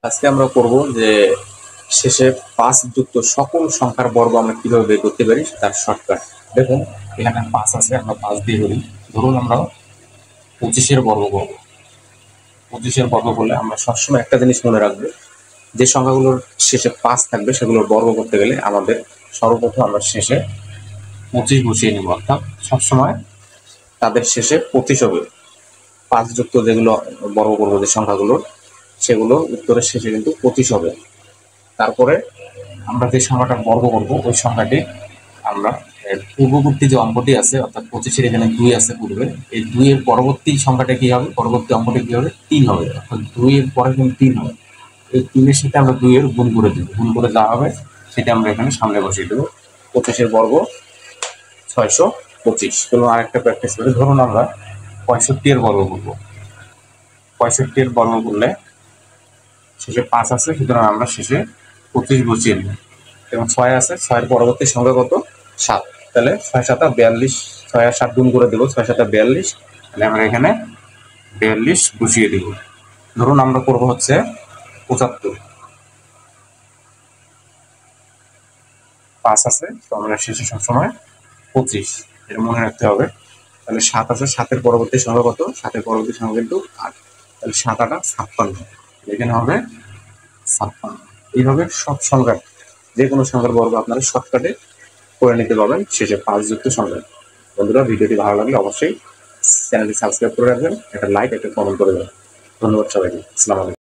আজকে আমরা করব যে শেষে ৫ যুক্ত সকল সংখ্যার বর্গ আমরা কিভাবে বের করতে পারি তার শর্টকাট। দেখুন এখানে ৫ আছে, আমরা ৫ দিয়ে করি। ধরুন আমরা ২৫-এর বর্গ করব। ২৫-এর বর্গ করলে আমরা সবসময় একটা জিনিস মনে রাখবো, যে সংখ্যাগুলোর শেষে ৫ থাকবে সেগুলোর বর্গ করতে গেলে আমাদের সর্বপ্রথম আমরা শেষে ২৫ বসিয়ে নিব, অর্থাৎ সবসময় তাদের শেষে ২৫ হবে। ৫ যুক্ত যেগুলো বর্গ করবো যে সংখ্যাগুলোর, সেগুলো উত্তরের শেষে কিন্তু ২৫ হবে। তারপরে আমরা যে সংখ্যাটার বর্গ করবো ওই সংখ্যাটি আমরা পূর্ববর্তী যে অঙ্কটি আছে, অর্থাৎ ২৫-এর এখানে ২ আছে পূর্বে, এই ২ এর পরবর্তী সংখ্যাটা কি হবে, পরবর্তী অঙ্কটি কি হবে, ৩ হবে। অর্থাৎ ২ এর পরে কিন্তু 3 হবে। এই ৩ এর সাথে আমরা ২ এর গুণ করে দেবো, গুণ করে যা হবে সেটা আমরা এখানে সামনে বসিয়ে দেবো। ২৫-এর বর্গ ৬২৫। চলুন আরেকটা প্র্যাকটিস করি। ধরুন আমরা ৬৫-এর বর্গ করবো। ৬৫-এর বর্গ করলে শেষে ৫ আছে, সুতরাং আমরা শেষে ২৫ বসিয়ে নেব। এবং ৬ আছে, ৬-এর পরবর্তী সংখ্যা কত, ৭। তাহলে ৬-৭ ৪২, ৬ আর ৭ গুণ করে দেবো, ৬-৭ ৪২। তাহলে আমরা এখানে ৪২ বসিয়ে দেব। ধরুন আমরা করবো হচ্ছে ৭৫। ৫ আছে, তো আমরা শেষে সবসময় ২৫, এটা মনে রাখতে হবে। তাহলে ৭ আছে, ৭-এর পরবর্তী সংখ্যা কত, ৭-এর পরবর্তী সংখ্যা কিন্তু ৮। তাহলে ৭ ৮ ৫৬, এখানে হবে ৫৬। এইভাবে সব সংখ্যার যে কোনো সংখ্যার বর্গ আপনারা শর্টকাটে করে নিতে পারবেন শেষে ৫ যুক্ত সংখ্যা। বন্ধুরা, ভিডিওটি ভালো লাগলে অবশ্যই চ্যানেলটি সাবস্ক্রাইব করে রাখবেন, একটা লাইক একটা কমেন্ট করে দেবেন। ধন্যবাদ সবাইকে। আসসালামু আলাইকুম।